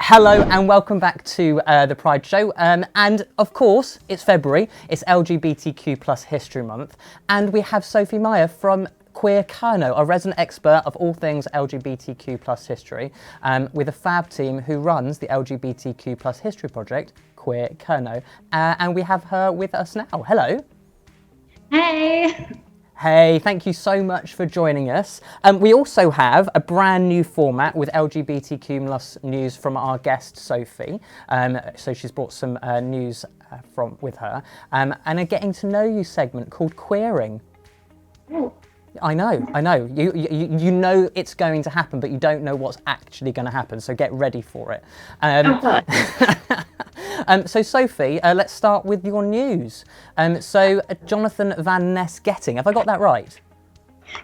Hello and welcome back to the Pride Show. And of course, it's February, it's LGBTQ plus History Month, and we have Sophie Meyer from Queer Kernow, a resident expert of all things LGBTQ plus history, with a fab team who runs the LGBTQ plus history project, Queer Kernow. And we have her with us now. Hello. Hey. Hey, thank you so much for joining us. We also have a brand new format with LGBTQ plus news from our guest, Sophie. So she's brought some news with her. And a getting to know you segment called Queering. Oh. I know. You know it's going to happen, but you don't know what's actually going to happen. So get ready for it. So Sophie, let's start with your news. So Jonathan Van Ness Getting, have I got that right?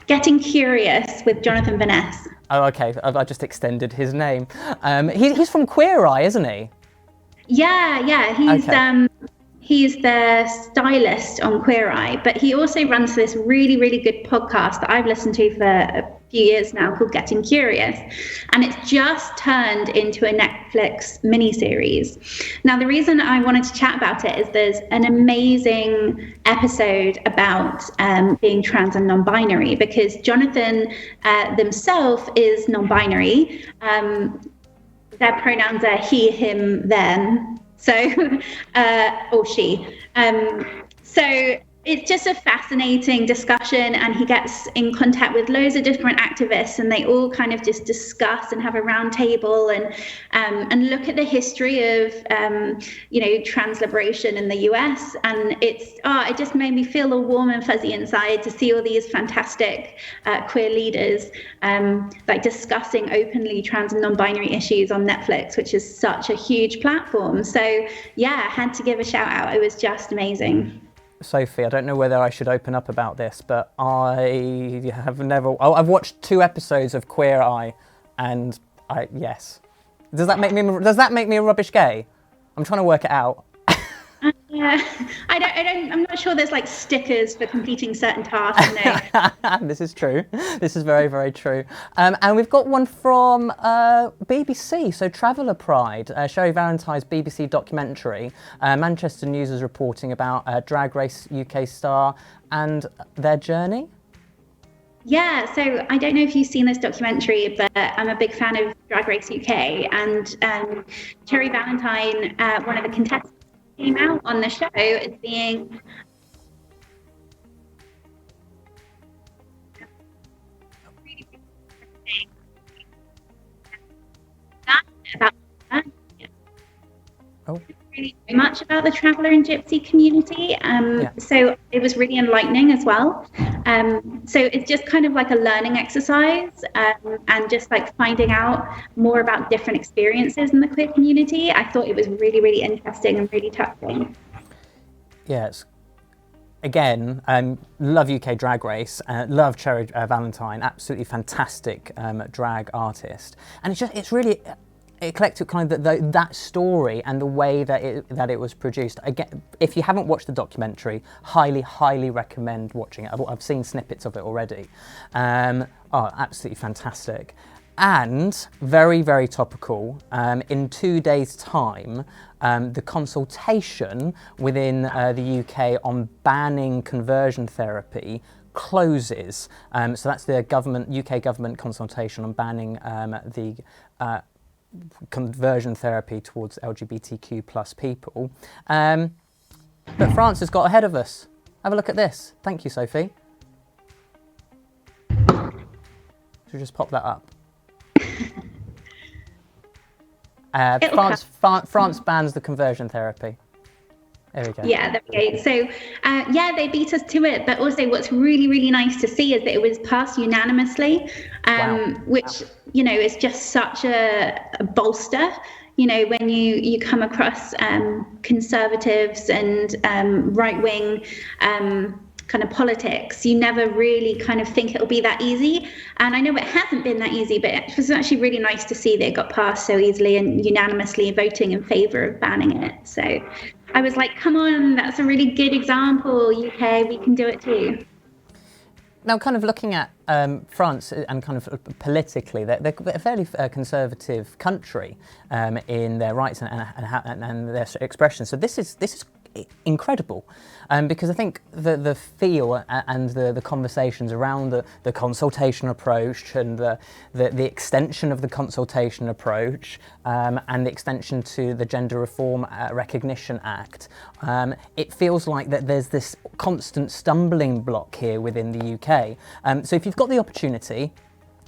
Getting Curious with Jonathan Van Ness. Oh, okay. I just extended his name. He's from Queer Eye, isn't he? Yeah. He's the stylist on Queer Eye, but he also runs this really, really good podcast that I've listened to for a few years now called Getting Curious. And it's just turned into a Netflix miniseries. Now, the reason I wanted to chat about it is there's an amazing episode about being trans and non-binary, because Jonathan themselves is non-binary. Their pronouns are he, him, them. So, or she. So it's just a fascinating discussion, and he gets in contact with loads of different activists, and they all kind of just discuss and have a round table and look at the history of trans liberation in the US. And it just made me feel all warm and fuzzy inside to see all these fantastic queer leaders like discussing openly trans and non-binary issues on Netflix, which is such a huge platform. So yeah, I had to give a shout out. It was just amazing. Sophie, I don't know whether I should open up about this, but I've watched 2 episodes of Queer Eye, and yes. Does that make me a rubbish gay? I'm trying to work it out. I'm not sure there's like stickers for completing certain tasks. No. This is true. This is very, very true. And we've got one from BBC, so Traveller Pride, Sherry Valentine's BBC documentary. Manchester News is reporting about Drag Race UK star and their journey. Yeah, so I don't know if you've seen this documentary, but I'm a big fan of Drag Race UK, and Sherry Valentine, one of the contestants, came out on the show as being really much about the traveller and gypsy community. So it was really enlightening as well. So it's just kind of like a learning exercise, and just like finding out more about different experiences in the queer community. I thought it was really, really interesting and really touching. Yes. Again, love UK Drag Race, love Cherry Valentine, absolutely fantastic drag artist. And it's really eclectic, kind of that story and the way that it was produced. Again, if you haven't watched the documentary, highly recommend watching it. I've seen snippets of it already. Absolutely fantastic. And very, very topical. In 2 days' time, the consultation within the UK on banning conversion therapy closes. So that's the UK government consultation on banning the conversion therapy towards LGBTQ plus people. But France has got ahead of us. Have a look at this. Thank you, Sophie. So just pop that up. France bans the conversion therapy. There we go. Yeah, there we go. So, they beat us to it. But also what's really, really nice to see is that it was passed unanimously, which, is just such a bolster. When you come across conservatives and right-wing kind of politics, you never really kind of think it'll be that easy. And I know it hasn't been that easy, but it was actually really nice to see that it got passed so easily and unanimously voting in favour of banning it. So I was like, come on, that's a really good example, UK, we can do it too. Now, kind of looking at France and kind of politically, they're a fairly conservative country in their rights and their expression. So this is incredible, because I think the feel and the conversations around the consultation approach and the extension of the consultation approach and the extension to the Gender Reform Recognition Act, it feels like that there's this constant stumbling block here within the UK. So if you've got the opportunity,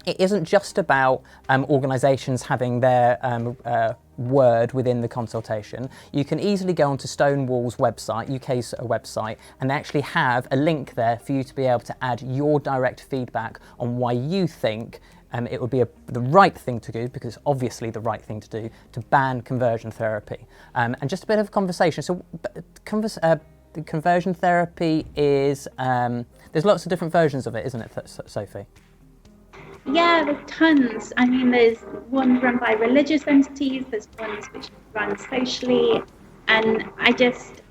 it isn't just about organisations having their word within the consultation. You can easily go onto Stonewall's website, UK's website, and they actually have a link there for you to be able to add your direct feedback on why you think it would be the right thing to do, because it's obviously the right thing to do, to ban conversion therapy. And just a bit of conversation. So the conversion therapy is, there's lots of different versions of it, isn't it, Sophie? Yeah, there's tons. I mean, there's ones run by religious entities, there's ones which run socially, and I just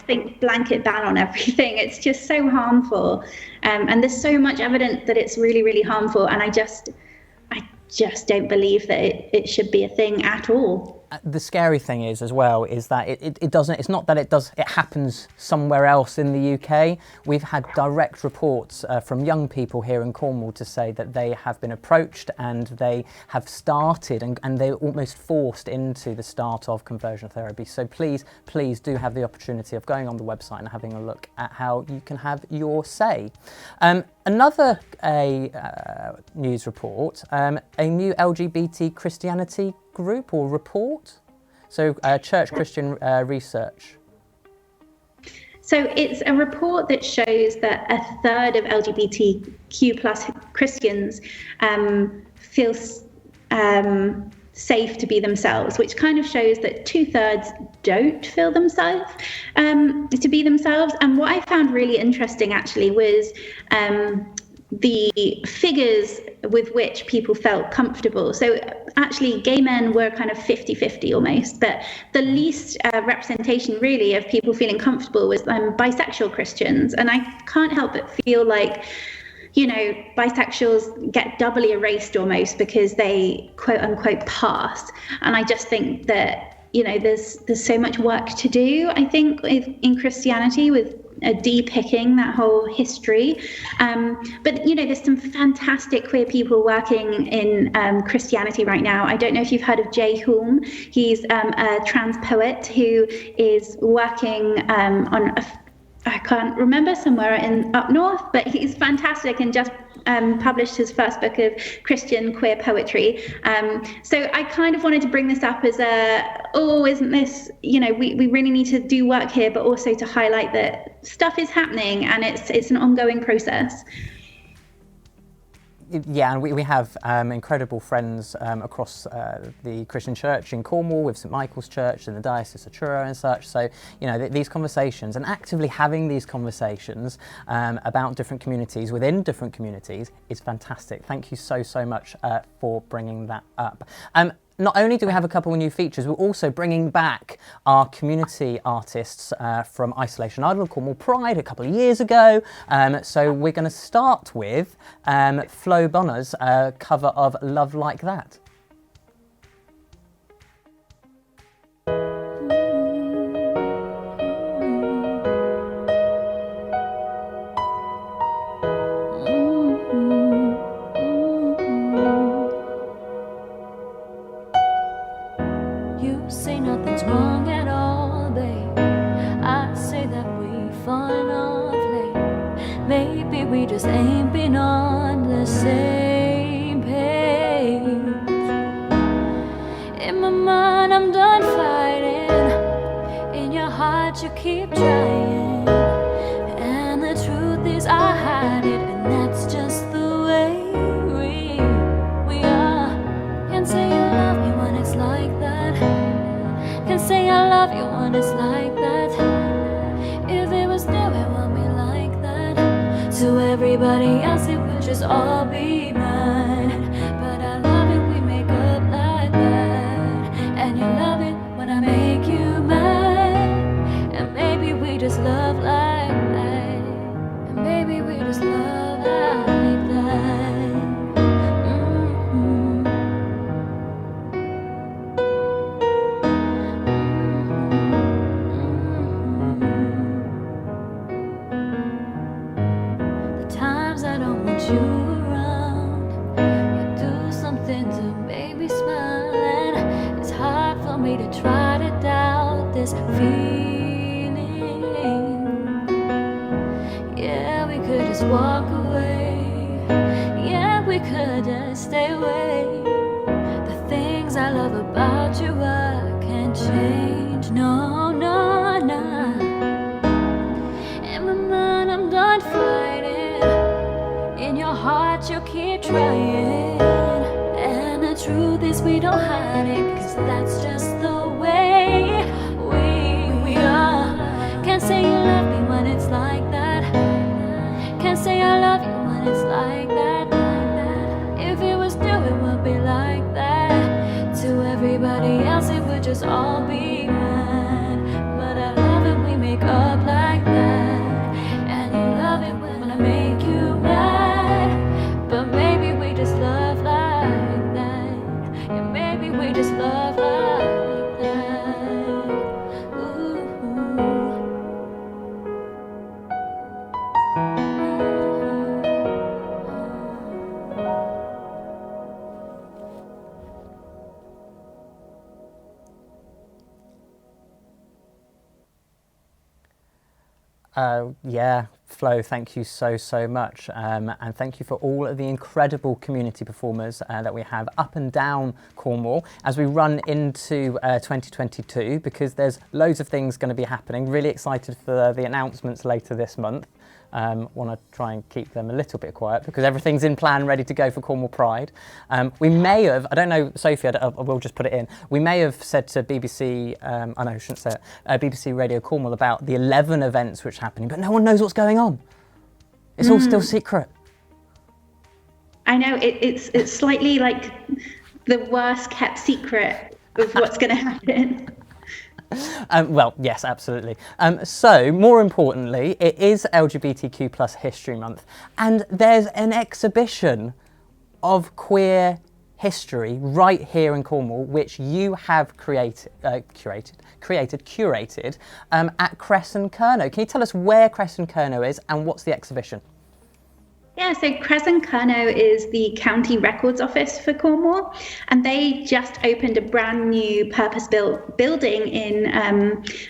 think blanket ban on everything. It's just so harmful, and there's so much evidence that it's really, really harmful, and I just don't believe that it should be a thing at all. The scary thing is as well is that it doesn't, it's not that it happens somewhere else in the UK. We've had direct reports from young people here in Cornwall to say that they have been approached and they have started and they're almost forced into the start of conversion therapy. So please do have the opportunity of going on the website and having a look at how you can have your say. Another news report, a new LGBT Christianity group or report, so Church Christian Research. So it's a report that shows that a third of LGBTQ plus Christians feel safe to be themselves, which kind of shows that 2/3 don't feel themselves to be themselves. And what I found really interesting actually was the figures with which people felt comfortable. So actually gay men were kind of 50-50 almost, but the least representation really of people feeling comfortable was bisexual Christians. And I can't help but feel like, you know, bisexuals get doubly erased almost because they quote unquote pass. And I just think that, you know, there's so much work to do, I think, in Christianity with de-picking that whole history. But, you know, there's some fantastic queer people working in Christianity right now. I don't know if you've heard of Jay Hulme. He's a trans poet who is working on I can't remember, somewhere up north, but he's fantastic and just published his first book of Christian queer poetry. So I kind of wanted to bring this up as isn't this, you know, we really need to do work here, but also to highlight that stuff is happening and it's an ongoing process. Yeah, and we have incredible friends across the Christian church in Cornwall with St Michael's Church and the Diocese of Truro and such. So, you know, these conversations and actively having these conversations about different communities within different communities is fantastic. Thank you so much for bringing that up. Not only do we have a couple of new features, we're also bringing back our community artists from Isolation Idol, Cornwall Pride, a couple of years ago. So we're going to start with Flo Bonner's cover of Love Like That. We just ain't been on the same page. In my mind I'm done fighting, in your heart you keep trying, and the truth is I hide it, and that's just the way we are. Can say you love me when it's like that, can say I love you when it's like that. If it was new it won't be like that. To everybody else it would just all be mine, but I love it, we make up like that, and you love it when I make you mad, and maybe we just love like that, and maybe we just love me to try to doubt this feeling. Yeah, we could just walk away. Yeah, we could just stay away. The things I love about you I can't change. No, no, no. In my mind I'm done fighting. In your heart you keep trying. And the truth is we don't hide it, cause that's just the way we are. Can't say you love me when it's like that. Can't say I love you when it's like that. If it was new it would be like that. To everybody else it would just all be mad. But I love it we make up like that. And you love it when I make you mad. But maybe we just love like that. Yeah, maybe we just love like that. Ooh. Yeah, Flo, thank you so much, and thank you for all of the incredible community performers that we have up and down Cornwall as we run into 2022, because there's loads of things going to be happening. Really excited for the announcements later this month. Want to try and keep them a little bit quiet because everything's in plan, ready to go for Cornwall Pride. We may have, I don't know, Sophie, I will just put it in, we may have said to BBC, I shouldn't say it, BBC Radio Cornwall about the 11 events which are happening, but no one knows what's going on. It's all still secret. I know, it's slightly like the worst kept secret of what's going to happen. Well, yes, absolutely. So, more importantly, it is LGBTQ plus History Month, and there's an exhibition of queer history right here in Cornwall, which you have curated at Kernow. Can you tell us where Kernow is and what's the exhibition? Yeah, so Kernow is the county records office for Cornwall, and they just opened a brand new purpose-built building in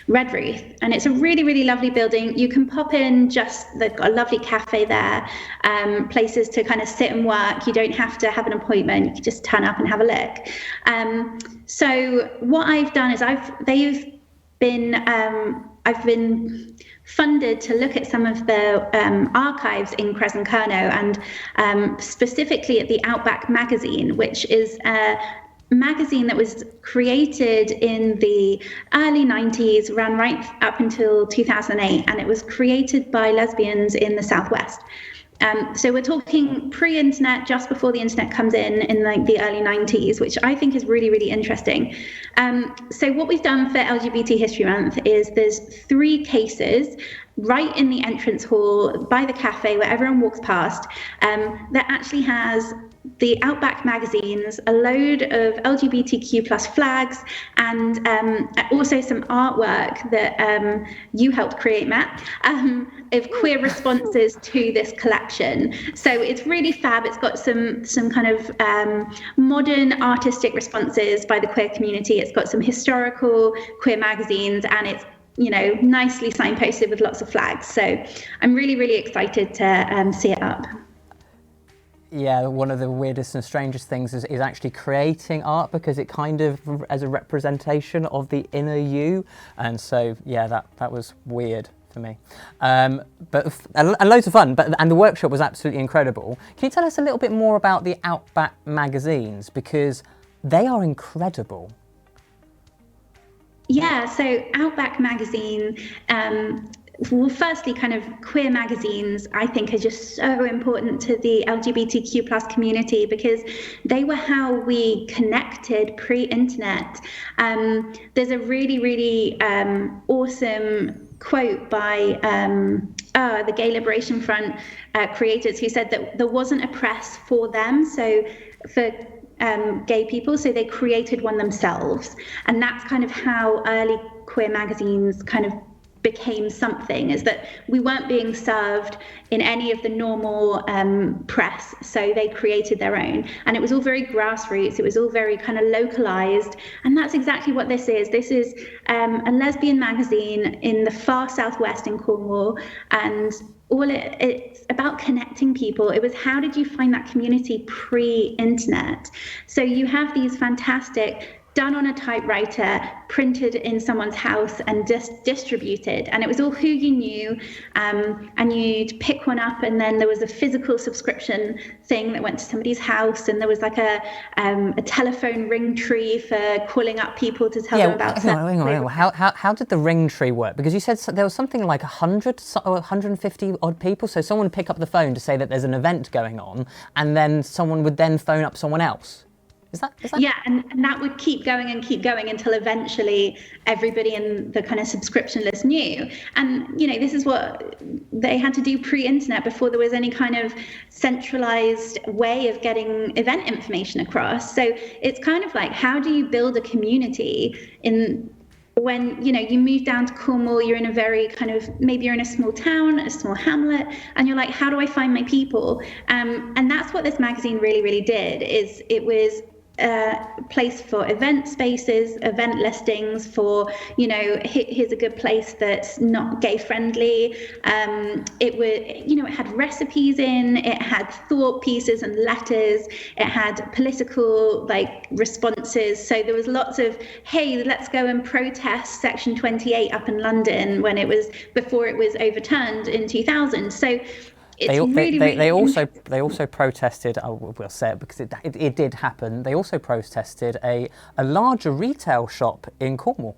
Redruth, and it's a really, really lovely building. You can pop in, they've got a lovely cafe there, places to kind of sit and work. You don't have to have an appointment, you can just turn up and have a look. So what I've done is I've been funded to look at some of the archives in Kernow, and specifically at the Outback Magazine, which is a magazine that was created in the early 90s, ran right up until 2008, and it was created by lesbians in the Southwest. So we're talking pre-internet, just before the internet comes in like the early 90s, which I think is really, really interesting. So what we've done for LGBT History Month is there's 3 cases right in the entrance hall by the cafe where everyone walks past, that actually has the Outback magazines, a load of LGBTQ plus flags, and also some artwork that you helped create, Matt, of queer responses to this collection. So it's really fab. It's got some kind of modern artistic responses by the queer community. It's got some historical queer magazines, and it's, you know, nicely signposted with lots of flags. So I'm really, really excited to see it up. Yeah, one of the weirdest and strangest things is actually creating art, because it kind of as a representation of the inner you, and so yeah, that was weird for me, but loads of fun. And the workshop was absolutely incredible. Can you tell us a little bit more about the Outback magazines, because they are incredible? Yeah, so Outback Magazine, well, firstly, kind of queer magazines, I think, are just so important to the LGBTQ plus community, because they were how we connected pre-internet. There's a really, really awesome quote by the Gay Liberation Front creators, who said that there wasn't a press for them, so for gay people, so they created one themselves. And that's kind of how early queer magazines kind of became something, is that we weren't being served in any of the normal press, so they created their own, and it was all very grassroots, it was all very kind of localized, and that's exactly what this is. This is a lesbian magazine in the far southwest in Cornwall, and it's about connecting people. It was, how did you find that community pre-internet? So you have these fantastic, done on a typewriter, printed in someone's house and just distributed. And it was all who you knew, and you'd pick one up, and then there was a physical subscription thing that went to somebody's house, and there was like a telephone ring tree for calling up people to tell them about hang on. How did the ring tree work? Because you said there was something like 100 or 150 odd people, so someone would pick up the phone to say that there's an event going on, and then someone would then phone up someone else. Is that... Yeah, and that would keep going until eventually everybody in the kind of subscription list knew. And, you know, this is what they had to do pre-internet, before there was any kind of centralized way of getting event information across. So it's kind of like, how do you build a community when, you know, you move down to Cornwall, you're in a very kind of, maybe you're in a small town, a small hamlet, and you're like, how do I find my people? And that's what this magazine really, really did, is it was a place for event spaces, event listings for, you know, here's a good place that's not gay friendly. It would, you know, it had recipes in, it had thought pieces and letters, it had political like responses. So there was lots of, hey, let's go and protest Section 28 up in London before it was overturned in 2000. So they also protested. We'll say it because it did happen. They also protested a larger retail shop in Cornwall.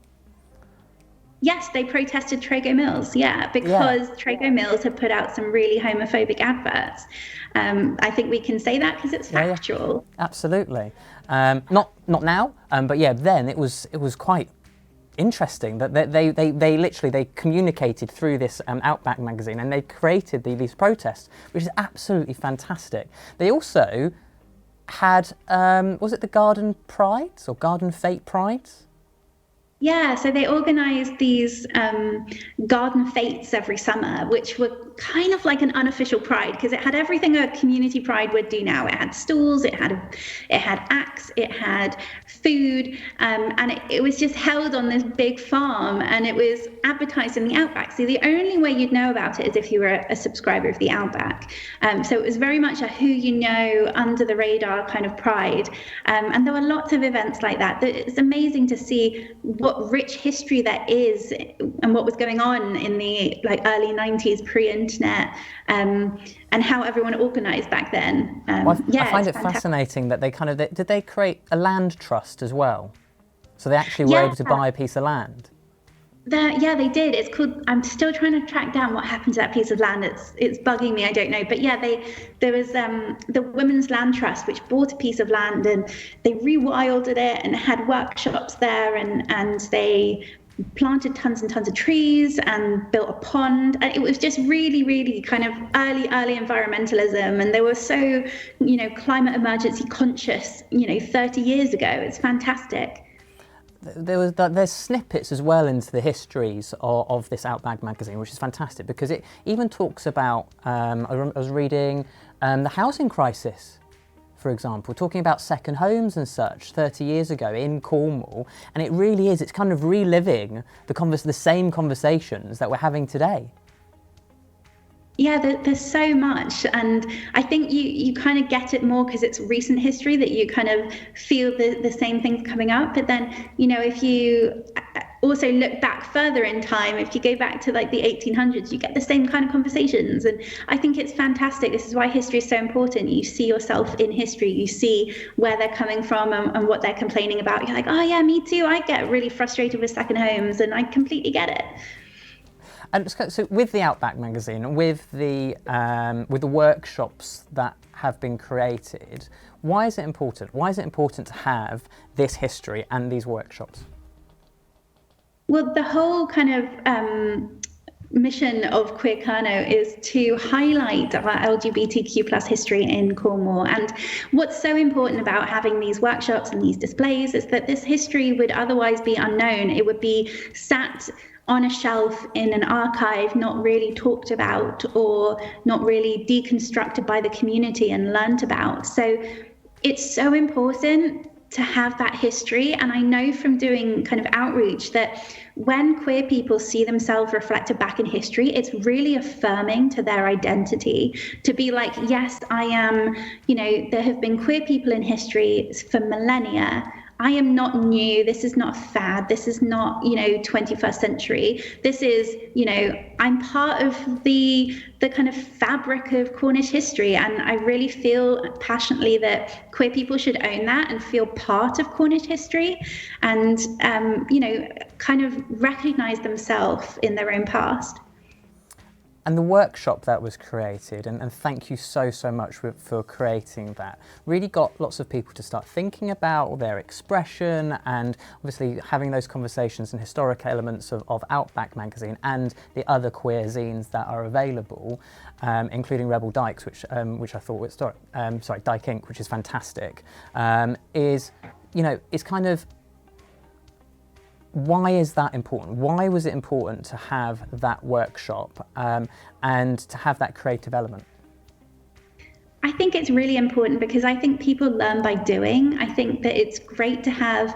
Yes, they protested Trago Mills. Because Trago Mills had put out some really homophobic adverts. I think we can say that because it's factual. Yeah. Absolutely. Not now, but then it was quite interesting that they literally communicated through this Outback magazine, and they created these protests, which is absolutely fantastic. They also had was it the Garden Prides or Garden Fete Prides? Yeah, so they organised these garden fetes every summer, which were kind of like an unofficial pride, because it had everything a community pride would do now. It had stalls, it had acts, it had food, and it was just held on this big farm, and it was advertised in the Outback. So the only way you'd know about it is if you were a subscriber of the Outback. So it was very much a who you know, under the radar kind of pride. And there were lots of events like that. It's amazing to see what rich history there is, and what was going on in the early 90s pre-internet, and how everyone organised back then. I find it fascinating that did they create a land trust as well? So they actually were able to buy a piece of land? They did. It's called, I'm still trying to track down what happened to that piece of land. It's bugging me, I don't know. But there was the Women's Land Trust, which bought a piece of land, and they rewilded it and had workshops there, and they planted tons and tons of trees and built a pond. And it was just really, really kind of early environmentalism. And they were so, you know, climate emergency conscious, 30 years ago. It's fantastic. There's snippets as well into the histories of this Outback magazine, which is fantastic, because it even talks about, I was reading the housing crisis, for example, talking about second homes and such 30 years ago in Cornwall, and it really is, it's kind of reliving the same conversations that we're having today. Yeah, there's so much, and I think you kind of get it more because it's recent history that you kind of feel the same things coming up. But then, if you also look back further in time, if you go back to the 1800s, you get the same kind of conversations. And I think it's fantastic. This is why history is so important. You see yourself in history, you see where they're coming from and what they're complaining about. You're like, oh yeah, me too. I get really frustrated with second homes, and I completely get it. And so with the Outback magazine, with the workshops that have been created, why is it important? Why is it important to have this history and these workshops? Well, the whole kind of mission of Queer Kernow is to highlight our LGBTQ plus history in Cornwall. And what's so important about having these workshops and these displays is that this history would otherwise be unknown. It would be sat on a shelf in an archive, not really talked about or not really deconstructed by the community and learnt about. So it's so important to have that history. And I know from doing kind of outreach that when queer people see themselves reflected back in history, it's really affirming to their identity to be like, yes, I am, there have been queer people in history for millennia. I am not new. This is not a fad. This is not, 21st century. This is, I'm part of the kind of fabric of Cornish history. And I really feel passionately that queer people should own that and feel part of Cornish history and, kind of recognize themselves in their own past. And the workshop that was created, and thank you so much for creating that, really got lots of people to start thinking about their expression and obviously having those conversations and historic elements of Outback Magazine and the other queer zines that are available, including Rebel Dykes, which I thought was, Dyke Inc., which is fantastic, is kind of, why is that important? Why was it important to have that workshop and to have that creative element? I think it's really important because I think people learn by doing. I think that it's great to have,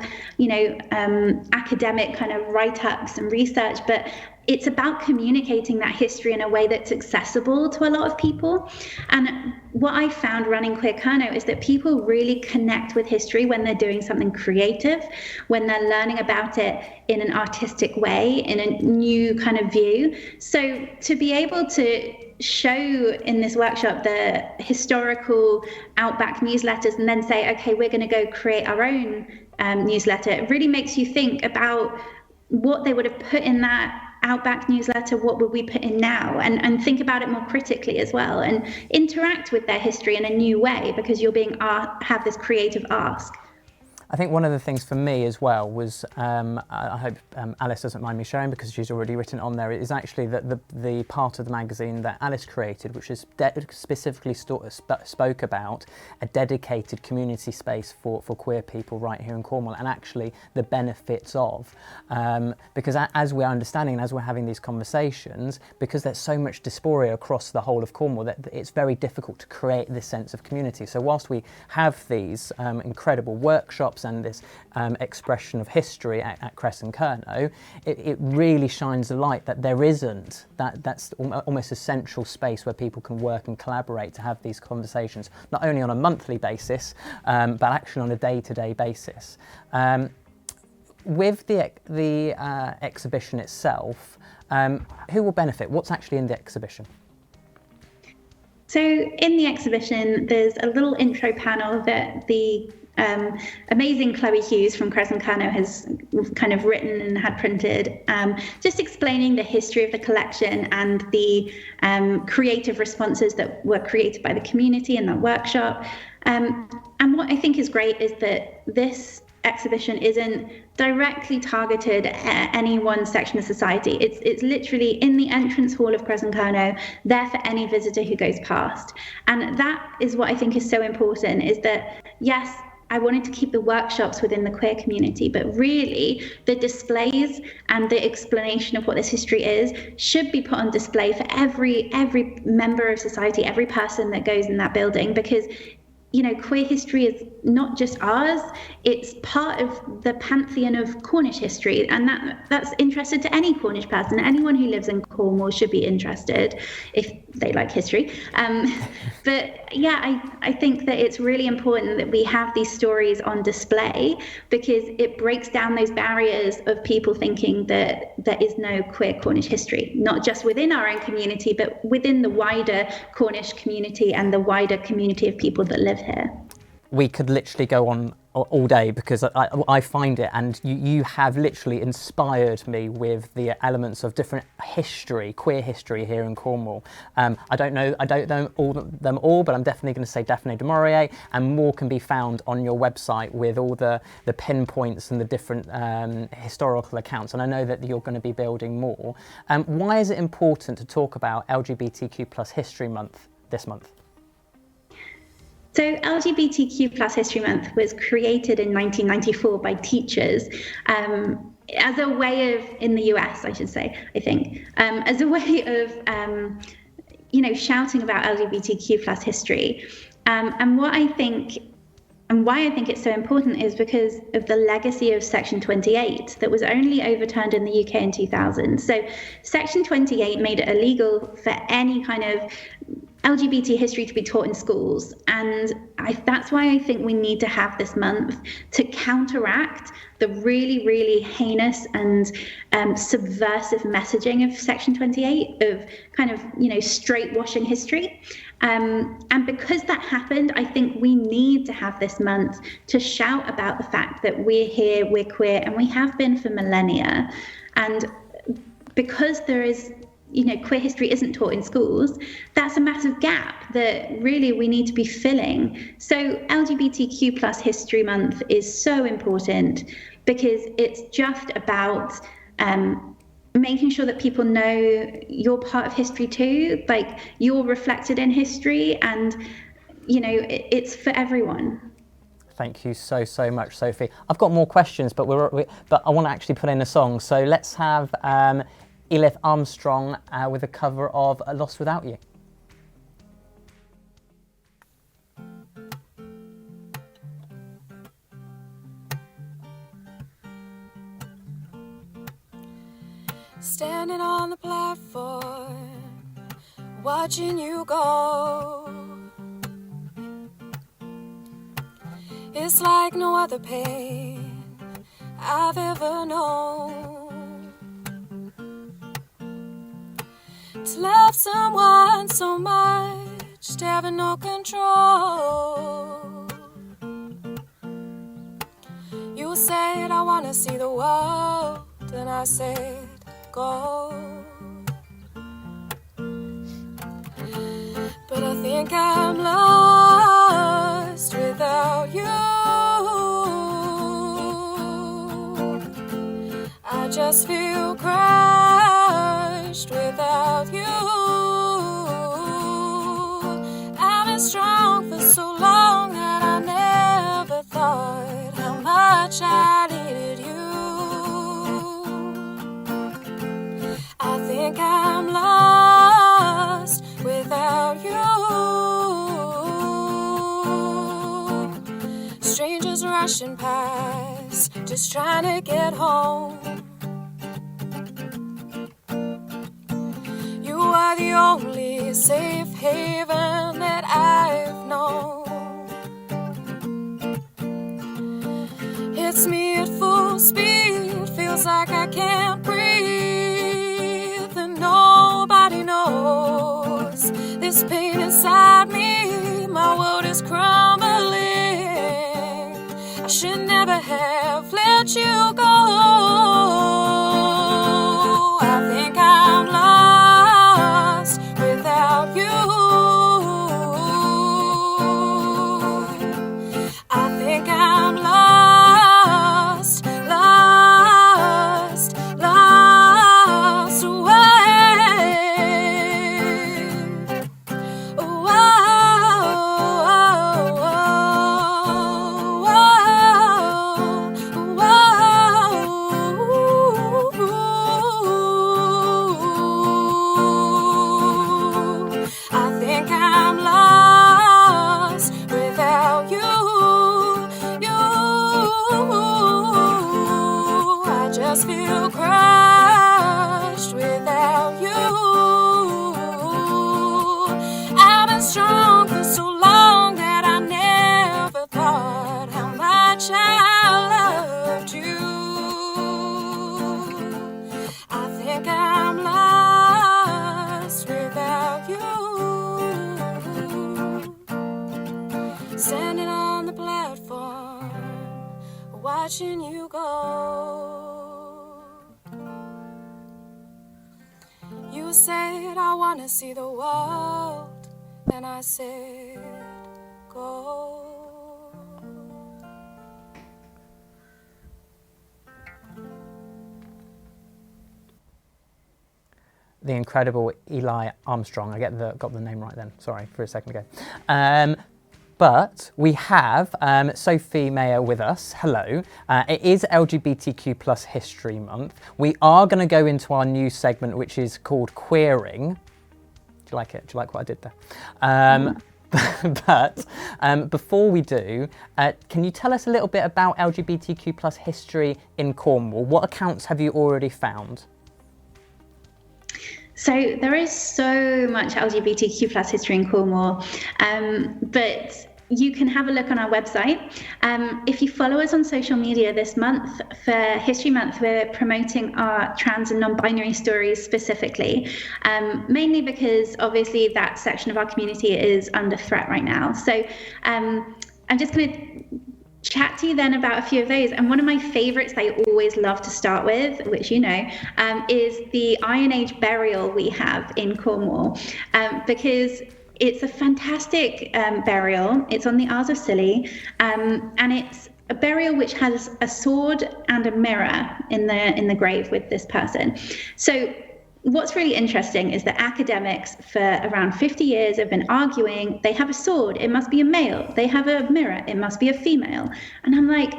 academic kind of write-ups and research, but it's about communicating that history in a way that's accessible to a lot of people. And what I found running Queer Kernow is that people really connect with history when they're doing something creative, when they're learning about it in an artistic way, in a new kind of view. So to be able to show in this workshop the historical Outback newsletters and then say, okay, we're going to go create our own newsletter, it really makes you think about what they would have put in that Outback newsletter, what would we put in now, and think about it more critically as well, and interact with their history in a new way because you're being have this creative ask. I think one of the things for me as well was, I hope Alice doesn't mind me sharing because she's already written on there, is actually that the part of the magazine that Alice created, which is specifically spoke about a dedicated community space for queer people right here in Cornwall, and actually the benefits of, because as we're understanding and as we're having these conversations, because there's so much dysphoria across the whole of Cornwall, that it's very difficult to create this sense of community. So whilst we have these incredible workshops and this expression of history at Queer Kernow, it really shines a light that there isn't that's almost a central space where people can work and collaborate to have these conversations, not only on a monthly basis, but actually on a day-to-day basis. With the exhibition itself, who will benefit? What's actually in the exhibition? So in the exhibition, there's a little intro panel that the amazing Chloe Hughes from Queer Kernow has kind of written and had printed, just explaining the history of the collection and the creative responses that were created by the community in that workshop. And what I think is great is that this exhibition isn't directly targeted at any one section of society. It's literally in the entrance hall of Queer Kernow, there for any visitor who goes past. And that is what I think is so important, is that, yes, I wanted to keep the workshops within the queer community, but really the displays and the explanation of what this history is should be put on display for every member of society, every person that goes in that building, because queer history is not just ours, it's part of the pantheon of Cornish history, and that's interested to any Cornish person. Anyone who lives in Cornwall should be interested if they like history. But yeah, I think that it's really important that we have these stories on display because it breaks down those barriers of people thinking that there is no queer Cornish history, not just within our own community, but within the wider Cornish community and the wider community of people that live here. We could literally go on all day because I find it, and you have literally inspired me with the elements of different history, queer history here in Cornwall. I don't know them all, but I'm definitely going to say Daphne du Maurier, and more can be found on your website with all the pinpoints and the different historical accounts. And I know that you're going to be building more. Why is it important to talk about LGBTQ+ History Month this month? So LGBTQ+ History Month was created in 1994 by teachers as a way of, in the US, I should say, I think, as a way of, shouting about LGBTQ plus history. And what I think, and why I think it's so important is because of the legacy of Section 28 that was only overturned in the UK in 2000. So Section 28 made it illegal for any kind of LGBT history to be taught in schools. And that's why I think we need to have this month to counteract the really, really heinous and subversive messaging of Section 28, of kind of, straight washing history. And because that happened, I think we need to have this month to shout about the fact that we're here, we're queer, and we have been for millennia. And because there is, queer history isn't taught in schools, that's a massive gap that really we need to be filling. So LGBTQ plus History Month is so important because it's just about making sure that people know you're part of history too, like you're reflected in history, and it's for everyone. Thank you so much, Sophie. I've got more questions, but but I want to actually put in a song. So let's have Elif Armstrong with a cover of Lost Without You. Standing on the platform, watching you go. It's like no other pain I've ever known. To love someone so much, to have no control. You said I wanna see the world, and I said go. But I think I'm lost without you. I just feel crushed without you. I've been strong for so long that I never thought how much I needed you. I think I'm lost without you. Strangers rushing past, just trying to get home. You are the only safe haven that I've known. Hits me at full speed, feels like I can't breathe, and nobody knows this pain inside me. My world is crumbling. I should never have let you go. I think I'm lost without you. I think I'm lost, lost, lost away. Whoa, I think I'm lost without you. I just feel crushed without you. I've been strong for so long that I never thought how much I loved you. I think I'm lost without you. Standing on the platform, watching you go. You said I wanna see the world, and I said go. The incredible Eli Armstrong. Got the name right then. Sorry, for a second ago. But we have Sophie Meyer with us. Hello. It is LGBTQ plus History Month. We are going to go into our new segment, which is called Queering. Do you like it? Do you like what I did there? But before we do, can you tell us a little bit about LGBTQ plus history in Cornwall? What accounts have you already found? So there is so much LGBTQ plus history in Cornwall, but you can have a look on our website. If you follow us on social media this month, for History Month, we're promoting our trans and non-binary stories specifically, mainly because obviously that section of our community is under threat right now. So I'm just going to chat to you then about a few of those. And one of my favorites I always love to start with, which you know, is the Iron Age burial we have in Cornwall, because it's a fantastic burial. It's on the Isles of Scilly, and it's a burial which has a sword and a mirror in the grave with this person. So what's really interesting is that academics for around 50 years have been arguing, they have a sword, it must be a male. They have a mirror, it must be a female. And I'm like,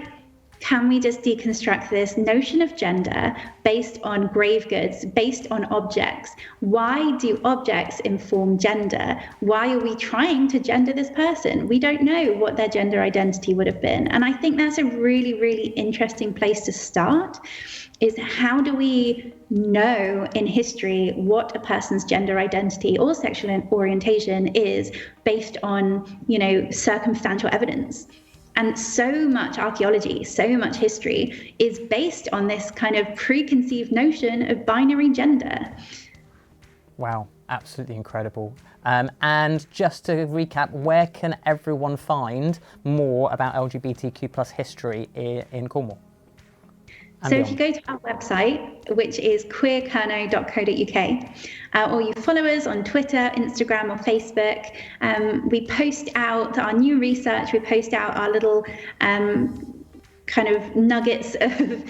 can we just deconstruct this notion of gender based on grave goods, based on objects? Why do objects inform gender? Why are we trying to gender this person? We don't know what their gender identity would have been. And I think that's a really, really interesting place to start, is how do we know in history what a person's gender identity or sexual orientation is based on, you know, circumstantial evidence? And so much archaeology, so much history is based on this kind of preconceived notion of binary gender. Wow, absolutely incredible. And just to recap, where can everyone find more about LGBTQ plus history in Cornwall? So if you go to our website, which is queerkernow.co.uk, or you follow us on Twitter, Instagram, or Facebook, we post out our new research, we post out our little kind of nuggets of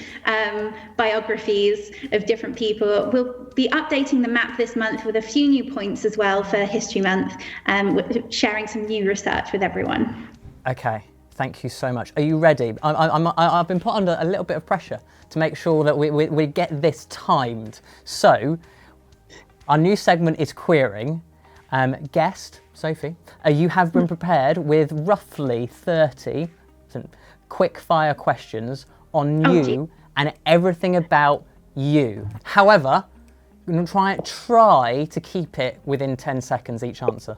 biographies of different people. We'll be updating the map this month with a few new points as well for History Month, sharing some new research with everyone. Okay. Thank you so much. Are you ready? I've been put under a little bit of pressure to make sure that we get this timed. So, our new segment is Queering. Guest, Sophie, you have been prepared with roughly 30 quick fire questions on you and everything about you. However, we're going to try to keep it within 10 seconds each answer.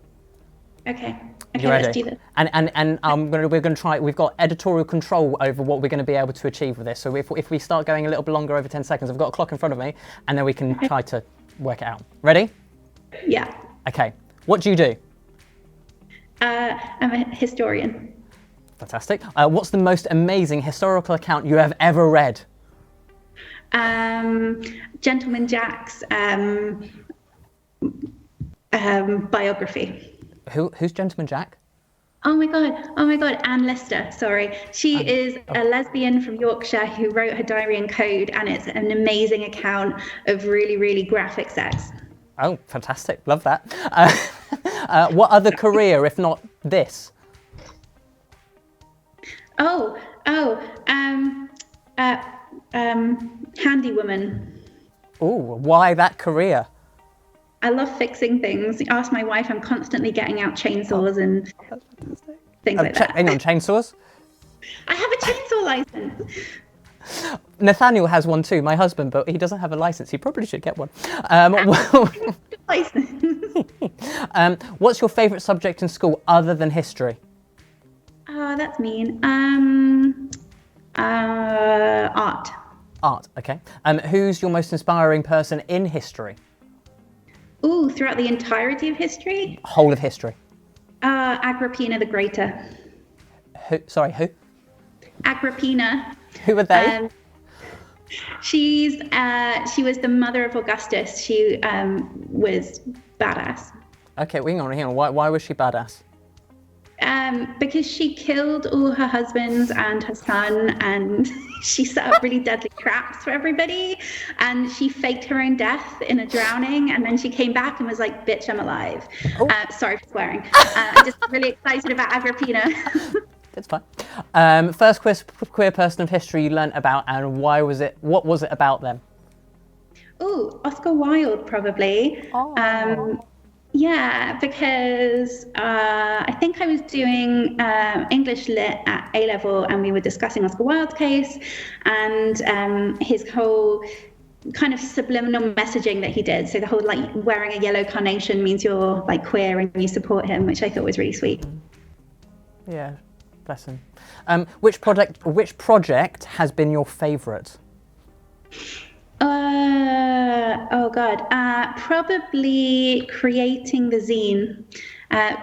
Okay, let's do this. And we're going to try. We've got editorial control over what we're going to be able to achieve with this. So if we start going a little bit longer over 10 seconds, I've got a clock in front of me, and then we can try to work it out. Ready? Yeah. Okay. What do you do? I'm a historian. Fantastic. What's the most amazing historical account you have ever read? Gentleman Jack's biography. Who's Gentleman Jack? Oh my God, Anne Lister, sorry. She is a lesbian from Yorkshire who wrote her diary in code, and it's an amazing account of really, really graphic sex. Oh, fantastic. Love that. What other career, if not this? Handywoman. Oh, why that career? I love fixing things. Ask my wife, I'm constantly getting out chainsaws and things like that. Hang on, chainsaws? I have a chainsaw license. Nathaniel has one too, my husband, but he doesn't have a license. He probably should get one. What's your favourite subject in school other than history? Oh, that's mean. Art. Art, okay. Who's your most inspiring person in history? Ooh, throughout the entirety of history? Whole of history. Agrippina the Greater. Who? Sorry, who? Agrippina. Who are they? She was the mother of Augustus. She was badass. Okay, hang on. Why was she badass? Because she killed all her husbands and her son, and she set up really deadly traps for everybody, and she faked her own death in a drowning, and then she came back and was like, bitch, I'm alive. Sorry for swearing. I'm just really excited about Agrippina. It's fine. First queer person of history you learnt about, and what was it about them? Oh, Oscar Wilde, probably. Yeah, because I think I was doing English lit at A-level, and we were discussing Oscar Wilde's case and his whole kind of subliminal messaging that he did. So the whole like wearing a yellow carnation means you're like queer and you support him, which I thought was really sweet. Yeah, bless him. Which project has been your favourite? Oh God, probably creating the zine,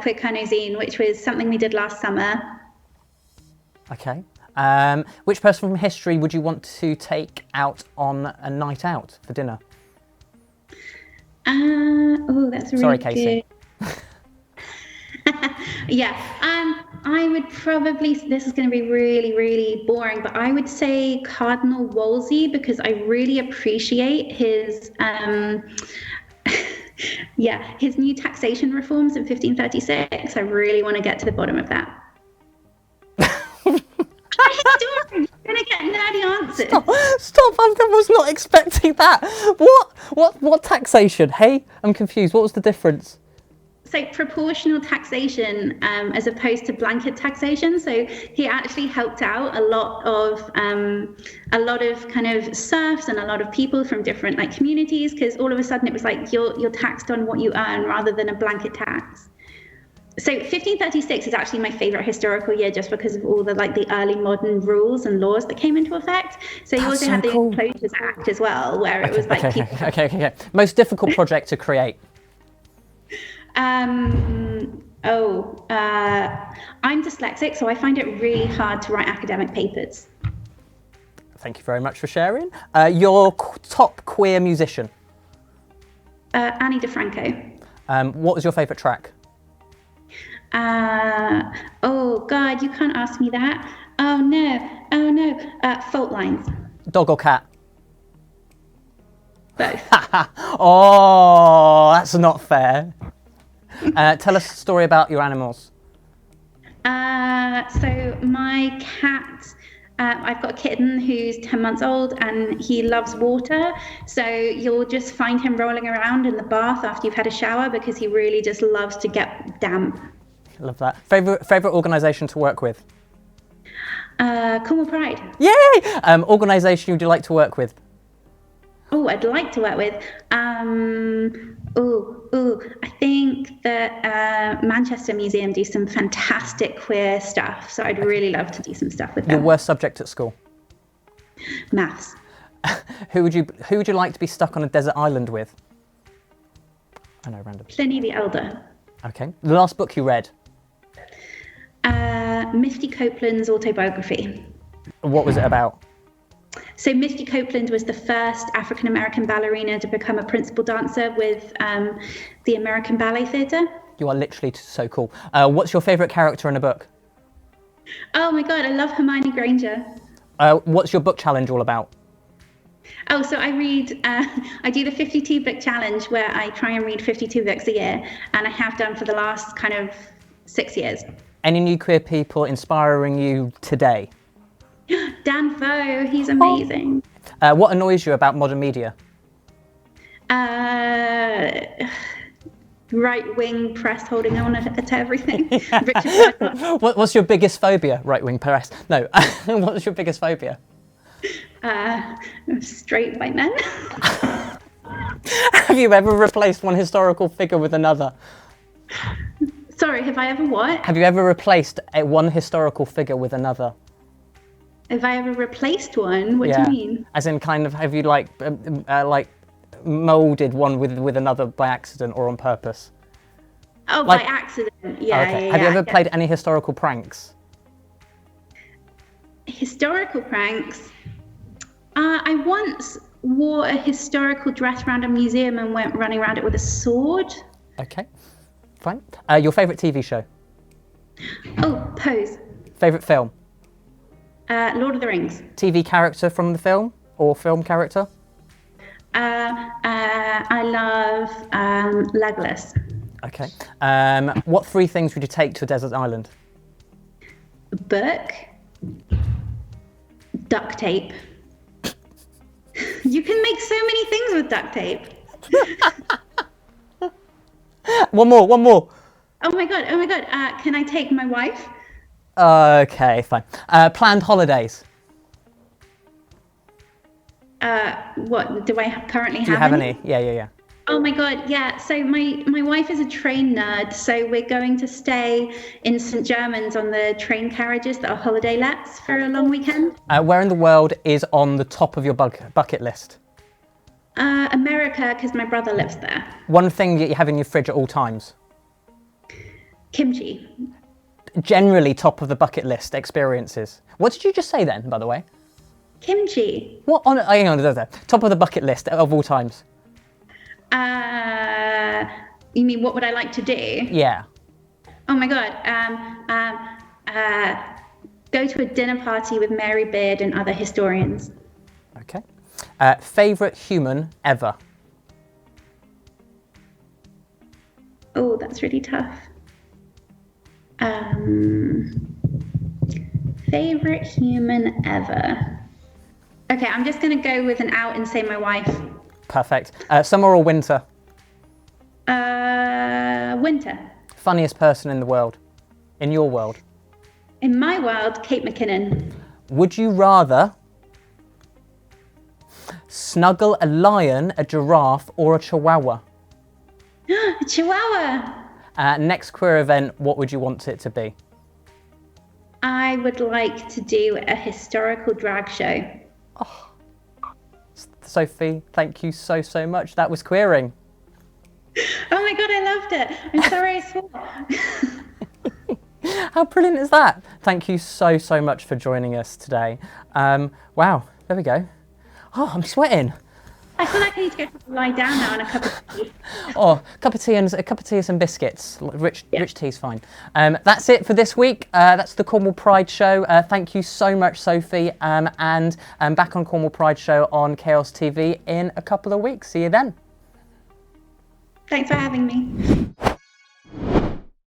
Queer Kernow zine, which was something we did last summer. Okay. Which person from history would you want to take out on a night out for dinner? That's really Sorry, Casey. good. Yeah, I would probably, this is going to be really, really boring, but I would say Cardinal Wolsey, because I really appreciate his, his new taxation reforms in 1536. I really want to get to the bottom of that. You're going to get nerdy answers. Stop, I was not expecting that. What taxation? Hey, I'm confused. What was the difference? So proportional taxation as opposed to blanket taxation. So he actually helped out a lot of kind of serfs and a lot of people from different like communities, because all of a sudden it was like you're taxed on what you earn rather than a blanket tax. So 1536 is actually my favorite historical year, just because of all the like the early modern rules and laws that came into effect. So you also had the Enclosures Act as well, where it was like okay. Most difficult project to create. I'm dyslexic, so I find it really hard to write academic papers. Thank you very much for sharing. Your top queer musician? Annie DeFranco. What was your favourite track? Oh God, you can't ask me that. Oh no. Fault Lines. Dog or cat? Both. Oh, that's not fair. Tell us a story about your animals. So my cat, I've got a kitten who's 10 months old, and he loves water. So you'll just find him rolling around in the bath after you've had a shower, because he really just loves to get damp. Love that. Favorite organisation to work with? Cornwall Pride. Yay! Organisation you'd like to work with? Oh, I'd like to work with. I think that Manchester Museum do some fantastic queer stuff. So I'd really love to do some stuff with them. Your worst subject at school? Maths. Who would you like to be stuck on a desert island with? I know, random. Pliny the Elder. Okay. The last book you read? Misty Copeland's autobiography. What was it about? So Misty Copeland was the first African-American ballerina to become a principal dancer with the American Ballet Theatre. You are literally so cool. What's your favourite character in a book? Oh my God, I love Hermione Granger. What's your book challenge all about? Oh, so I read, I do the 52 book challenge, where I try and read 52 books a year, and I have done for the last kind of 6 years. Any new queer people inspiring you today? Dan Foe, he's amazing. What annoys you about modern media? Right-wing press holding on to everything. What's your biggest phobia? Right-wing press? No. What's your biggest phobia? Straight white men. Have you ever replaced one historical figure with another? Sorry, have I ever what? Have you ever replaced one historical figure with another? Have I ever replaced one? What do you mean? As in, kind of, have you like moulded one with another by accident or on purpose? Oh, by accident. Yeah. Okay. Have you ever played any historical pranks? Historical pranks? I once wore a historical dress around a museum and went running around it with a sword. Okay, fine. Your favourite TV show? Oh, Pose. Favourite film? Lord of the Rings. TV character from the film or film character? I love Legolas. Okay. What 3 things would you take to a desert island? A book. Duct tape. You can make so many things with duct tape. One more. Oh my god. Can I take my wife? Okay, fine. Planned holidays. What do I currently have? Do you have any? Yeah. Oh my god, yeah. So my wife is a train nerd, so we're going to stay in St. Germans on the train carriages that are holiday lets for a long weekend. Where in the world is on the top of your bucket list? America, because my brother lives there. One thing that you have in your fridge at all times? Kimchi. Generally top of the bucket list experiences. What did you just say then, by the way? Kimchi. What on? Hang on, there. Top of the bucket list of all times. You mean what would I like to do? Yeah. Oh my god. Go to a dinner party with Mary Beard and other historians. Okay. Favourite human ever? Oh, that's really tough. Favorite human ever. Okay, I'm just going to go with an out and say my wife. Perfect. Summer or winter? Winter. Funniest person in the world? In your world? In my world, Kate McKinnon. Would you rather snuggle a lion, a giraffe, or a chihuahua? A chihuahua. Next queer event, what would you want it to be? I would like to do a historical drag show. Oh. Sophie, thank you so much. That was queering. Oh my god, I loved it. I'm sorry I swore. How brilliant is that? Thank you so much for joining us today. Wow, there we go. Oh, I'm sweating. I feel like I need to go lie down now and a cup of tea. Oh, a cup of tea and some biscuits. Rich tea's fine. That's it for this week. That's the Cornwall Pride Show. Thank you so much, Sophie. And back on Cornwall Pride Show on Chaos TV in a couple of weeks. See you then. Thanks for having me.